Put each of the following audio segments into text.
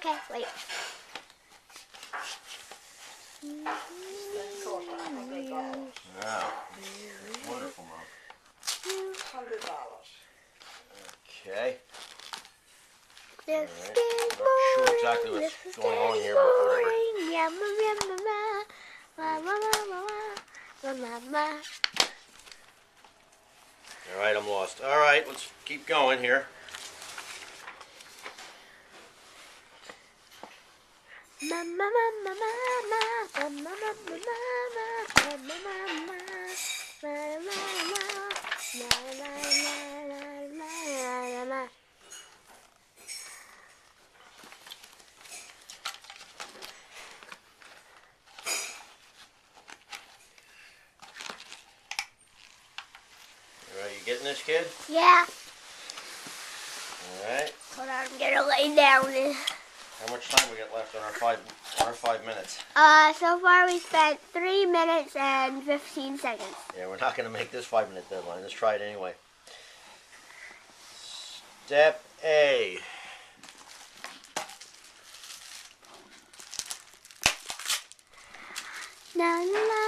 Okay, wait. Wow. Wonderful, Mom. $100. Okay. This Alright. is I'm not sure exactly morning. what's This is going on here, but whatever. morning. Yeah, ma. Alright, I'm lost. Alright, let's keep going here. Alright, you getting this, kid? Yeah. Alright. Hold on, I'm gonna lay down. How much time we got left on our 5 minutes? So far we spent 3 minutes and 15 seconds. Yeah, we're not going to make this 5-minute deadline. Let's try it anyway. Step A. Na na na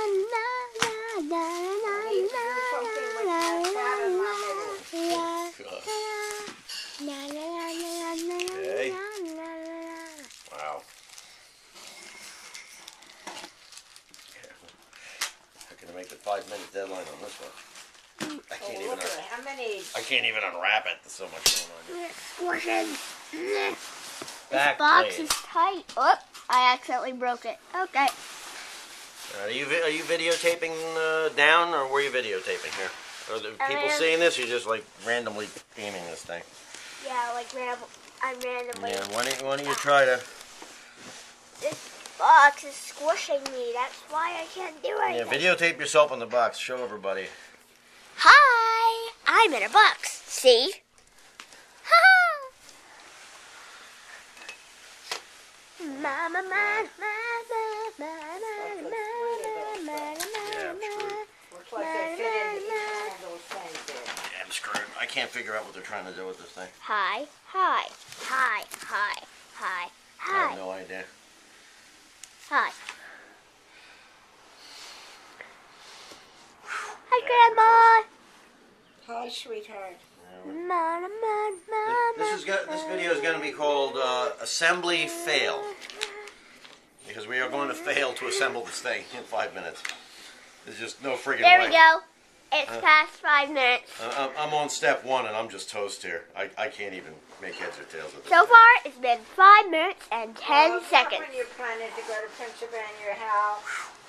na na Need to do something with that cat in my middle. Okay. Wow. How can I make the 5-minute deadline on this one? I can't even. Look at it. How many? I can't even unwrap it. There's so much going on here. Squishing. Back Box blade. is tight. Oh, I accidentally broke it. Okay. Are you videotaping down, or were you videotaping here? Are the people am. seeing this? Or you just like randomly aiming this thing? Yeah, like I'm randomly. Yeah. Why don't you try to? This box is squishing me. That's why I can't do Yeah, anything. videotape yourself on the box. Show everybody. Hi, I'm in a box. See? Ha! Mama, Looks like they fit into each one of those things there. Yeah, I'm screwed. I can't figure out what they're trying to do with this thing. Hi, hi, hi, hi, hi, I hi, have no idea. hi. Hi, Grandma. Hi, sweetheart. This video is going to be called Assembly Fail, because we are going to fail to assemble this thing in 5 minutes. There's just no friggin' There way. we go. It's past 5 minutes. I'm on step 1 and I'm just toast here. I can't even make heads or tails of this. So thing. far, it's been 5 minutes and 10 Well, seconds. When you're planning to go to Pennsylvania House,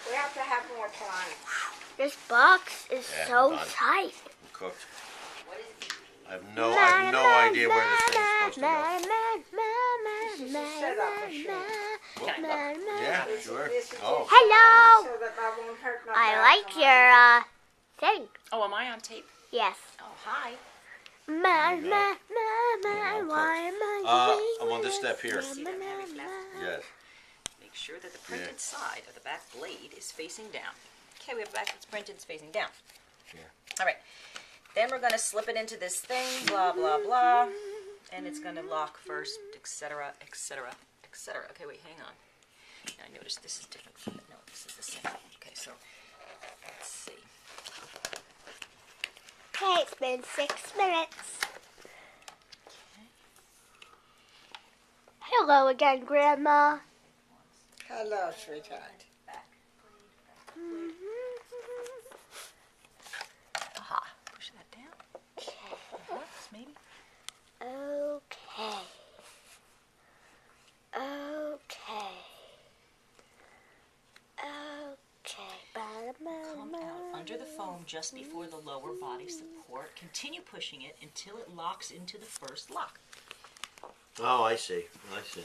we have to have more time. This box is Yeah, so I'm done. tight. I'm cooked. I have no idea where this thing's supposed to go. This is a setup machine. Yeah, sure. This is Oh. Hello. so that I won't hurt my I back like on your my- thing. Oh, am I on tape? Yes. Oh, hi. Why am I I'm on this step here. See that heavy flap? Yes. Make sure that the printed Yeah. side of the back blade is facing down. Okay, we have back that's printed, it's facing down. Yeah. All right. Then we're going to slip it into this thing, blah, blah, blah. And it's going to lock first, etc., etc., etc. Okay, wait, hang on. Now, I noticed this is different from it. No, this is the same. Okay, so let's see. Okay, it's been 6 minutes. Hello again, Grandma. Hello, sweetheart. Aha. Push that down. Once, maybe. Okay. Okay. Come out under the foam just before the lower body support. Continue pushing it until it locks into the first lock. Oh, I see. I see.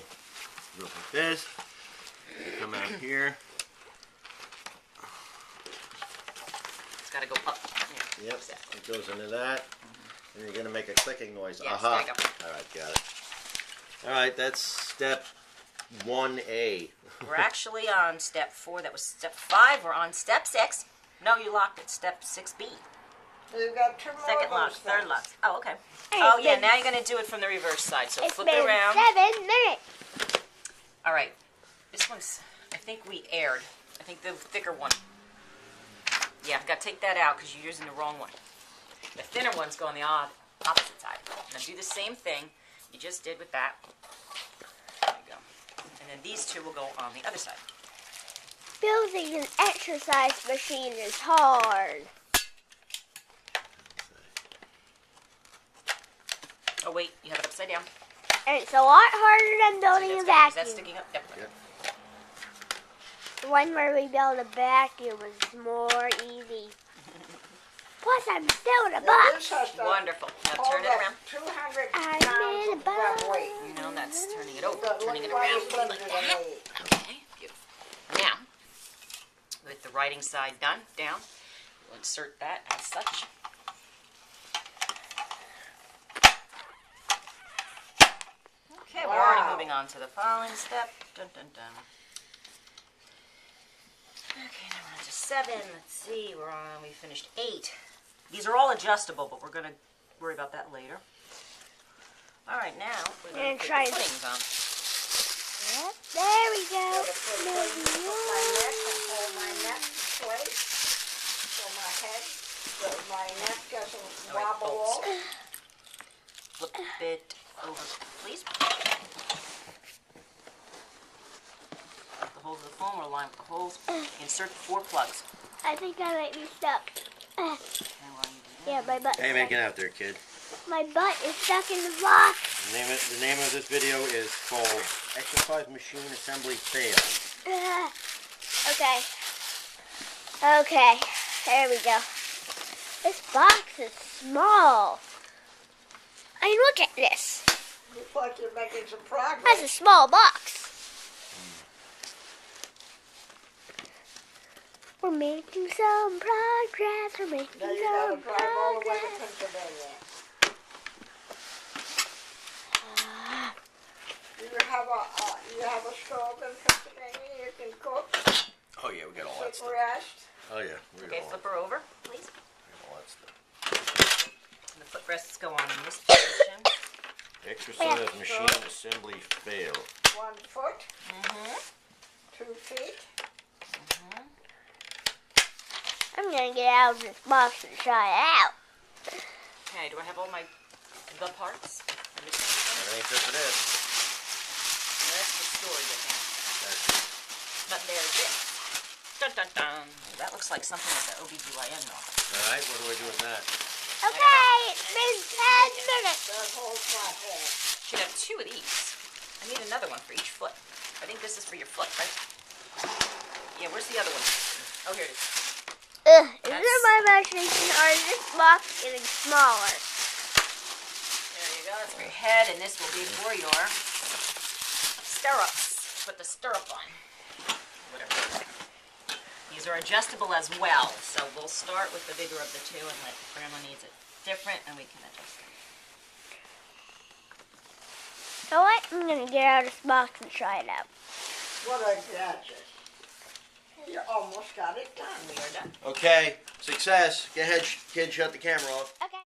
Go like this. You come out here. It's got to go up. Yeah, Yep. exactly. It goes into that. And you're going to make a clicking noise. Yes, Aha. there you go. All right, got it. All right, that's step 1A. We're actually on step 4. That was step 5. We're on step 6. No, you locked it. Step 6B. We've got 2 more Second of lock, those third things. lock. Oh, okay. Hey, Oh, it's yeah, been- now you're going to do it from the reverse side. So It's flip been it around. 7 minutes. All right, this one's, I think we aired. I think the thicker one. Yeah, I've got to take that out because you're using the wrong one. The thinner ones go on the opposite side. Now do the same thing you just did with that. There you go. And then these two will go on the other side. Building an exercise machine is hard. Oh wait, you have it upside down. And it's a lot harder than building a Is that vacuum. sticking up? Yep. Yep. The one where we built a vacuum was more easy. Plus, I'm still in a box. Wonderful. Now Hold turn it up. around. 200 I'm pounds in a of that box. weight. You know, that's turning it over. But Turning it look why around. it's limited Like to that. me. Okay, beautiful. Now, with the writing side done, down, we'll insert that as such. Okay, we're already moving on to the following step. Dun, dun, dun. Okay, now we're on to 7. Let's see, we finished 8. These are all adjustable, but we're going to worry about that later. All right, now we're going to put the footings on. Yep, there we go. Put my neck and hold my neck in place. So my head, so my neck doesn't wobble off. Flip it over, please. The holes of the foam are aligned with the holes. Insert the 4 plugs. I think I might be stuck. And while you do that, Yeah, my butt. Hey, man, get out there, kid. My butt is stuck in the box. The name of this video is called Exercise Machine Assembly Fail. Okay. Okay, there we go. This box is small. I mean, look at this. Looks like you're making some progress. That's a small box. We're making some progress. We're making Now you some gotta drive all the way to progress. Pennsylvania. You have a stove in Pennsylvania. You can cook, Oh, yeah, we got all that sit, stuff. rest. Oh, yeah, we okay, got flip her over, please. all that stuff. The footrests go on in this position. Exercise Machine Assembly Fail. 1 foot, Mm-hmm. 2 feet. I'm gonna get out of this box and try it out. Okay, do I have all my the parts? Everything fit for this. That's the storage, I think. But there's it. Dun dun dun. That looks like something at the OBGYN office. All right, what do I do with that? Okay, it's been 10 minutes. That whole flathead. Should have 2 of these. I need another one for each foot. I think this is for your foot, right? Yeah, where's the other one? Oh, here it is. Is it my imagination or is this box getting smaller? There you go. That's for your head, and this will be for your stirrups. Put the stirrup on. Whatever. These are adjustable as well, so we'll start with the bigger of the 2 and let Grandma needs it different, and we can adjust it. So what? I'm gonna get out of this box and try it out. What a gadget. You almost got it done. We are done. Okay, success. Go ahead, kid, shut the camera off. Okay.